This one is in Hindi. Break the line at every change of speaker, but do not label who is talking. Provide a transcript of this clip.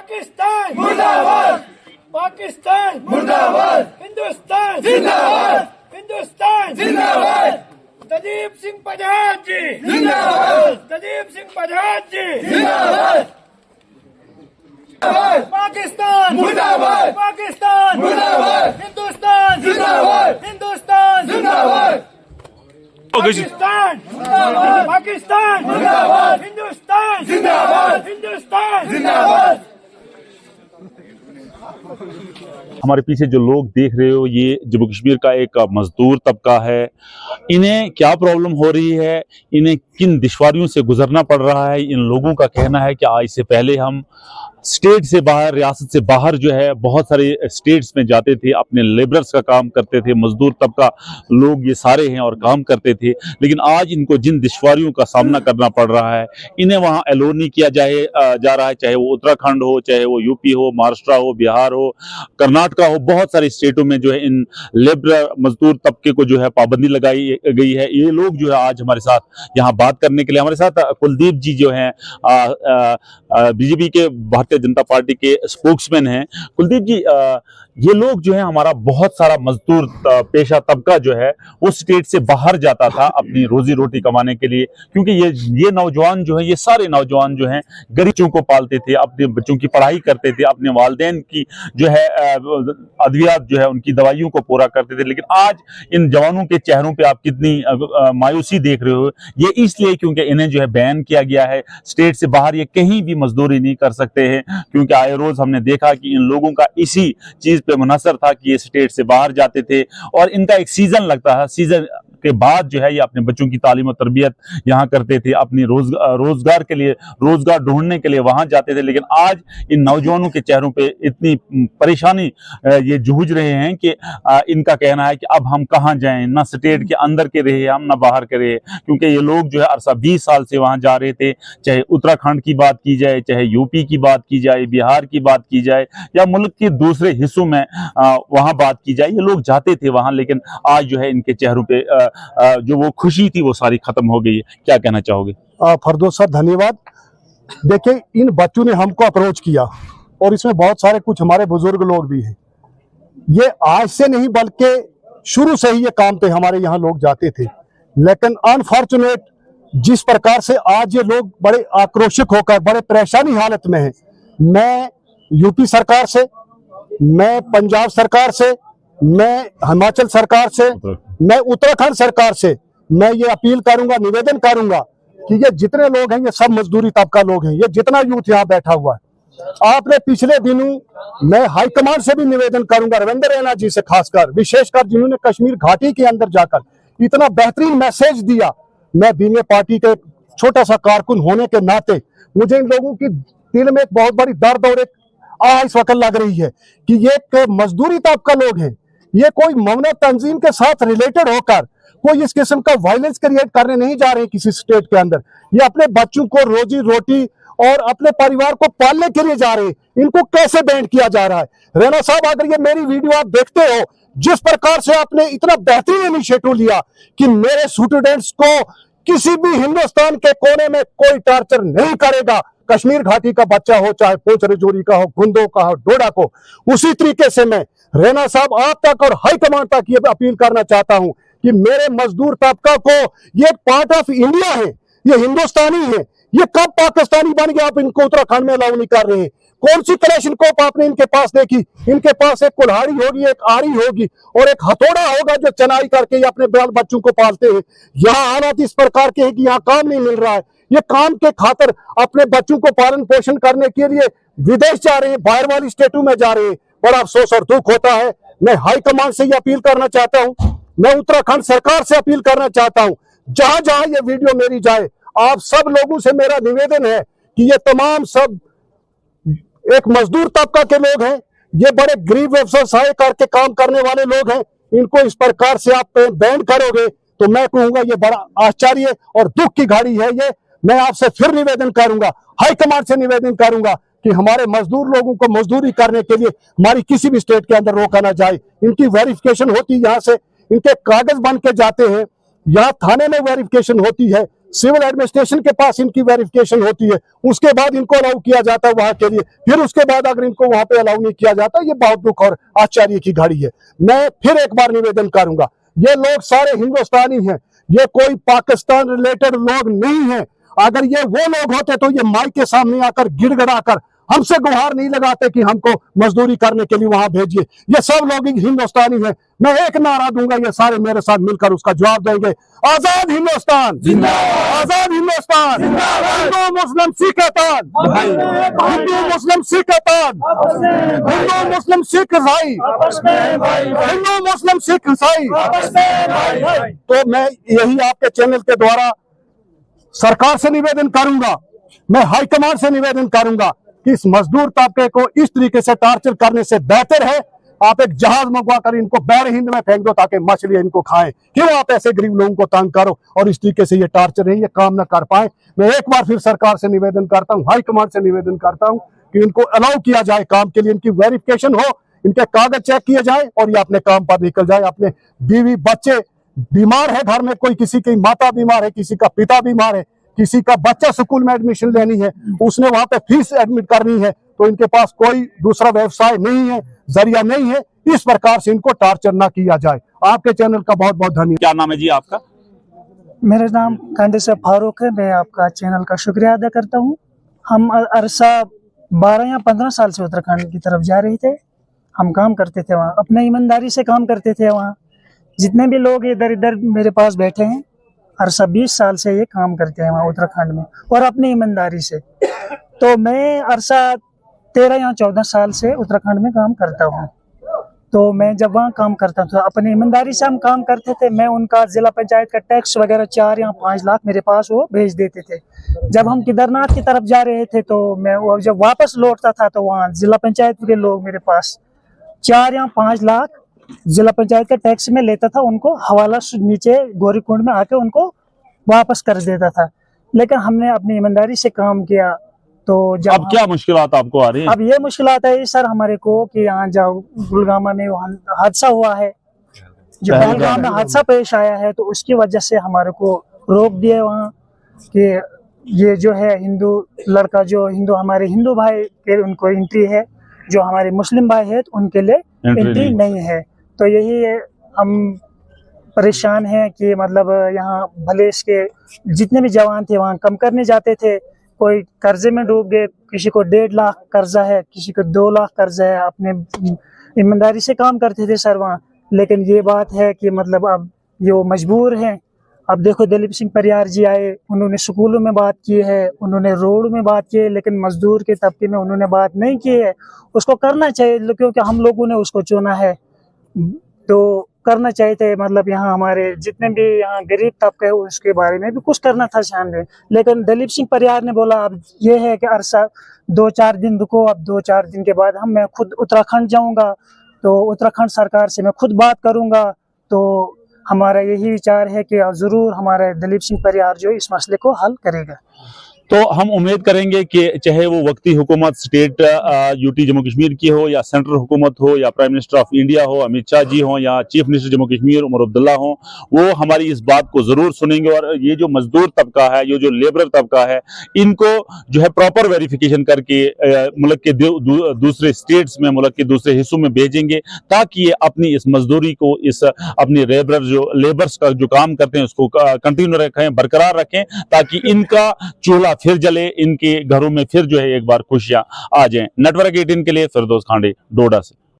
पाकिस्तान
मुर्दाबाद,
पाकिस्तान
मुर्दाबाद,
हिंदुस्तान
जिंदाबाद,
हिंदुस्तान
जिंदाबाद,
दलीप सिंह पठान जी
जिंदाबाद,
दलीप सिंह पठान जी
जिंदाबाद,
पाकिस्तान
मुर्दाबाद,
पाकिस्तान
मुर्दाबाद,
हिंदुस्तान
जिंदाबाद,
हिंदुस्तान
जिंदाबाद,
पाकिस्तान पाकिस्तान
मुर्दाबाद,
हिंदुस्तान
जिंदाबाद,
हिंदुस्तान
जिंदाबाद।
हमारे पीछे जो लोग देख रहे हो ये जम्मू कश्मीर का एक मजदूर तबका है। इन्हें क्या प्रॉब्लम हो रही है, इन्हें किन दुश्वारियों से गुजरना पड़ रहा है, इन लोगों का कहना है कि आज से पहले हम स्टेट से बाहर, रियासत से बाहर जो है बहुत सारे स्टेट्स में जाते थे, अपने लेबरर्स का काम करते थे, मजदूर तबका लोग ये सारे हैं और काम करते थे। लेकिन आज इनको जिन दुश्वारियों का सामना करना पड़ रहा है, इन्हें वहाँ अलो नहीं किया जा रहा है, चाहे वो उत्तराखंड हो, चाहे वो यूपी हो, महाराष्ट्र हो, बिहार हो, कर्नाटका हो, बहुत सारे स्टेटों में जो है इन लेबर मजदूर तबके को जो है पाबंदी लगाई गई है। ये लोग जो है आज हमारे साथ यहाँ बात करने के लिए, हमारे साथ कुलदीप जी जो हैं बीजेपी के भारतीय जनता पार्टी के स्पोक्समैन हैं। कुलदीप जी, ये लोग जो है हमारा बहुत सारा मजदूर पेशा तबका जो है वो स्टेट से बाहर जाता था अपनी रोजी रोटी कमाने के लिए, क्योंकि ये नौजवान जो है, ये सारे नौजवान जो हैं गरीबों को पालते थे, अपने बच्चों की पढ़ाई करते थे, अपने वालिदैन की जो है अद्वियात जो है उनकी दवाइयों को पूरा करते थे। लेकिन आज इन जवानों के चेहरों पे आप कितनी मायूसी देख रहे हो, ये इसलिए क्योंकि इन्हें जो है बैन किया गया है, स्टेट से बाहर ये कहीं भी मजदूरी नहीं कर सकते हैं। क्योंकि आए रोज हमने देखा कि इन लोगों का इसी चीज पे मुनहसर था कि ये स्टेट से बाहर जाते थे और इनका एक सीजन लगता है, सीजन के बाद जो है ये अपने बच्चों की तालीम और तरबियत यहाँ करते थे, अपनी रोजगार के लिए, रोजगार ढूंढने के लिए वहां जाते थे। लेकिन आज इन नौजवानों के चेहरों पे इतनी परेशानी ये जूझ रहे हैं कि इनका कहना है कि अब हम कहाँ जाएं, ना स्टेट के अंदर के रहे हम, ना बाहर के रहे, क्योंकि ये लोग जो है अरसा 20 साल से वहां जा रहे थे। चाहे उत्तराखंड की बात की जाए, चाहे यूपी की बात की जाए, बिहार की बात की जाए या मुल्क के दूसरे हिस्सों में वहां बात की जाए, ये लोग जाते थे वहां। लेकिन आज जो है इनके चेहरों पे जो वो खुशी थी वो सारी खत्म हो गई है। क्या कहना चाहोगे?
फरदौस सर धन्यवाद। देखिए, इन बच्चों ने हमको अप्रोच किया और इसमें बहुत सारे कुछ हमारे बुजुर्ग लोग भी हैं। ये आज से नहीं बल्कि शुरू से ही ये काम पे हमारे यहाँ लोग जाते थे। लेकिन अनफॉर्चुनेट जिस प्रकार से आज ये लोग बड़े आक्रोशित होकर बड़े परेशानी हालत में हैं, मैं यूपी सरकार से, मैं पंजाब सरकार से, मैं हिमाचल सरकार से, मैं उत्तराखंड सरकार से मैं ये अपील करूंगा, निवेदन करूंगा कि ये जितने लोग हैं ये सब मजदूरी तबका लोग हैं, ये जितना यूथ यहाँ बैठा हुआ है। आपने पिछले दिनों मैं हाईकमान से भी निवेदन करूंगा, रविंद्र रैना जी से खासकर, विशेषकर जिन्होंने कश्मीर घाटी के अंदर जाकर इतना बेहतरीन मैसेज दिया। मैं बीने पार्टी के छोटा सा कारकुन होने के नाते मुझे इन लोगों की दिल में एक बहुत बड़ी दर्द और एक इस वक्त लग रही है कि ये मजदूरी तबका लोग हैं, ये कोई ममना तंजीम के साथ रिलेटेड होकर कोई इस किस्म का वायलेंस क्रिएट करने नहीं जा रहे हैं किसी स्टेट के अंदर। ये अपने बच्चों को रोजी रोटी और अपने परिवार को पालने के लिए जा रहे हैं। इनको कैसे बैंड किया जा रहा है? रैना साहब, अगर ये मेरी वीडियो आप देखते हो, जिस प्रकार से आपने इतना बेहतरीन इनिशिएटिव लिया कि मेरे स्टूडेंट्स को किसी भी हिंदुस्तान के कोने में कोई टॉर्चर नहीं करेगा, कश्मीर घाटी का बच्चा हो, चाहे पोच रजौरी का हो, घुंदो का हो, डोडा को, उसी तरीके से मैं रैना साहब आप तक और हाईकमान तक ये अपील करना चाहता हूं कि मेरे मजदूर तबका को, ये पार्ट ऑफ इंडिया है, ये हिंदुस्तानी है, ये कब पाकिस्तानी बन गया? आप इनको उत्तराखंड में अलाउ नहीं कर रहे हैं। कौन सी कलेक्शन कोप आपने इनके पास देखी? इनके पास एक कुल्हाड़ी होगी, एक आरी होगी और एक हथौड़ा होगा जो चनाई करके ये अपने बाल बच्चों को पालते हैं। यहाँ हालात इस प्रकार के हैं कि यहाँ काम नहीं मिल रहा है। ये काम के खातिर अपने बच्चों को पालन पोषण करने के लिए विदेश जा रहे हैं, बाहर वाली स्टेटों में जा रहे हैं। बड़ा अफसोस और दुख होता है। मैं हाईकमान से ये अपील करना चाहता हूं, मैं उत्तराखंड सरकार से अपील करना चाहता हूं, जहां जहां ये वीडियो मेरी जाए, आप सब लोगों से मेरा निवेदन है कि ये तमाम सब एक मजदूर तबका के लोग हैं, ये बड़े गरीब व्यवसाय करके काम करने वाले लोग हैं। इनको इस प्रकार से आप बैन करोगे तो मैं कहूंगा ये बड़ा आश्चर्य और दुख की घड़ी है। ये मैं आपसे फिर निवेदन करूंगा, हाईकमान से निवेदन करूंगा कि हमारे मजदूर लोगों को मजदूरी करने के लिए हमारी किसी भी स्टेट के अंदर रोका ना जाए। इनकी वेरिफिकेशन होती है, यहाँ से इनके कागज बन के जाते हैं, यहाँ थाने में वेरिफिकेशन होती है, सिविल एडमिनिस्ट्रेशन के पास इनकी वेरिफिकेशन होती है, उसके बाद इनको अलाउ किया जाता है वहां के लिए, फिर उसके बाद अगर इनको वहां पे अलाउ नहीं किया जाता, ये बहुत दुख और आश्चर्य की घड़ी है। मैं फिर एक बार निवेदन करूंगा, ये लोग सारे हिंदुस्तानी हैं, ये कोई पाकिस्तान रिलेटेड लोग नहीं है। अगर ये वो लोग होते तो ये माइक के सामने आकर गिड़गिड़ाकर हमसे गुहार नहीं लगाते कि हमको मजदूरी करने के लिए वहां भेजिए। ये सब लोग हिंदुस्तानी हैं। मैं एक नारा दूंगा, ये सारे मेरे साथ मिलकर उसका जवाब देंगे। आजाद हिंदुस्तान जिंदाबाद, आजाद हिंदुस्तान जिंदाबाद, हिंदू मुस्लिम सिख एतान, हिंदू मुस्लिम सिख एतान, हिंदू मुस्लिम सिख ईसाई, हिंदू मुस्लिम सिख ईसाई। तो मैं यही आपके चैनल के द्वारा सरकार से निवेदन करूंगा, मैं हाईकमान से निवेदन करूंगा कि इस मजदूर तबके को इस तरीके से टार्चर करने से बेहतर है आप एक जहाज मंगवा कर इनको बहर हिंद में फेंक दो ताकि मछली इनको खाएं। क्यों आप ऐसे गरीब लोगों को तंग करो और इस तरीके से ये टार्चर नहीं, ये काम ना कर पाए। मैं एक बार फिर सरकार से निवेदन करता हूँ, हाईकमान से निवेदन करता हूँ कि इनको अलाउ किया जाए काम के लिए, इनकी वेरिफिकेशन हो, इनके कागज चेक किए जाए और ये अपने काम पर निकल जाए। अपने बीवी बच्चे बीमार है घर में, कोई किसी की माता बीमार है, किसी का पिता बीमार है, किसी का बच्चा स्कूल में एडमिशन लेनी है, उसने वहां पे फीस एडमिट करनी है, तो इनके पास कोई दूसरा व्यवसाय नहीं है, जरिया नहीं है। इस प्रकार से इनको टार्चर ना किया जाए। आपके चैनल का बहुत बहुत धन्यवाद।
क्या नाम है जी आपका?
मेरा नाम कांडे साहब फारूक है। मैं आपका चैनल का शुक्रिया अदा करता हूँ। हम अरसा 12 या 15 साल से उत्तराखंड की तरफ जा रहे थे। हम काम करते थे वहाँ, अपने ईमानदारी से काम करते थे वहाँ। जितने भी लोग इधर इधर मेरे पास बैठे हैं, अरसा 20 साल से ये काम करते हैं वहाँ उत्तराखंड में और अपनी ईमानदारी से। तो मैं अरसा 13 या 14 साल से उत्तराखंड में काम करता हूँ। तो मैं जब वहाँ काम करता था, अपनी ईमानदारी से हम काम करते थे। मैं उनका जिला पंचायत का टैक्स वगैरह 4 या 5 लाख मेरे पास वो भेज देते थे। जब हम केदारनाथ की तरफ जा रहे थे तो मैं जब वापस लौटता था तो वहाँ जिला पंचायत के लोग मेरे पास 4 या 5 लाख जिला पंचायत का टैक्स में लेता था, उनको हवाला नीचे गौरीकुंड में आके उनको वापस कर देता था। लेकिन हमने अपनी ईमानदारी से काम किया। तो जब
अब क्या मुश्किलात आपको आ रही है?
अब ये मुश्किलात है सर हमारे को कि यहाँ जाओ गुलगामा में हादसा हुआ है, जो पहलगाम में हादसा पेश आया है, तो उसकी वजह से हमारे को रोक दिया वहाँ कि ये जो है हिंदू लड़का, जो हिंदू हमारे हिंदू भाई के उनको एंट्री है, जो हमारे मुस्लिम भाई है तो उनके लिए एंट्री नहीं है। तो यही है, हम परेशान हैं कि मतलब यहाँ भले इसके जितने भी जवान थे वहाँ कम करने जाते थे, कोई कर्जे में डूब गए, किसी को 1.5 लाख कर्जा है, किसी को 2 लाख कर्जा है। अपने ईमानदारी से काम करते थे सर वहाँ। लेकिन ये बात है कि मतलब अब ये वो मजबूर हैं। अब देखो दिलीप सिंह परियार जी आए, उन्होंने स्कूलों में बात की है, उन्होंने रोड में बात की है, लेकिन मजदूर के तबके में उन्होंने बात नहीं की है। उसको करना चाहिए क्योंकि हम लोगों ने उसको चुना है, तो करना चाहिए थे। मतलब यहाँ हमारे जितने भी यहाँ गरीब तबके है उसके बारे में भी कुछ करना था सामने। लेकिन दिलीप सिंह परियार ने बोला अब ये है कि अरसा 2-4 दिन रुको, अब 2-4 दिन के बाद मैं खुद उत्तराखंड जाऊंगा, तो उत्तराखंड सरकार से मैं खुद बात करूंगा। तो हमारा यही विचार है कि जरूर हमारे दिलीप सिंह परियार जो इस मसले को हल करेगा।
तो हम उम्मीद करेंगे कि चाहे वो वक्ती हुकूमत स्टेट यूटी जम्मू कश्मीर की हो या सेंट्रल हुकूमत हो या प्राइम मिनिस्टर ऑफ इंडिया हो अमित शाह जी हो या चीफ मिनिस्टर जम्मू कश्मीर उमर अब्दुल्ला हो, वो हमारी इस बात को ज़रूर सुनेंगे और ये जो मजदूर तबका है, ये जो लेबर तबका है, इनको जो है प्रॉपर वेरिफिकेशन करके मुल्क के दूसरे स्टेट्स में, मुल्क के दूसरे हिस्सों में भेजेंगे ताकि ये अपनी इस मजदूरी को, इस अपनी लेबर्स का जो काम करते हैं उसको कंटिन्यू रखें, बरकरार रखें, ताकि इनका चूल्हा फिर जले, इनके घरों में फिर जो है एक बार खुशियां आ जाएं। नेटवर्क 18 के लिए फिरदौस खांडे, डोडा से।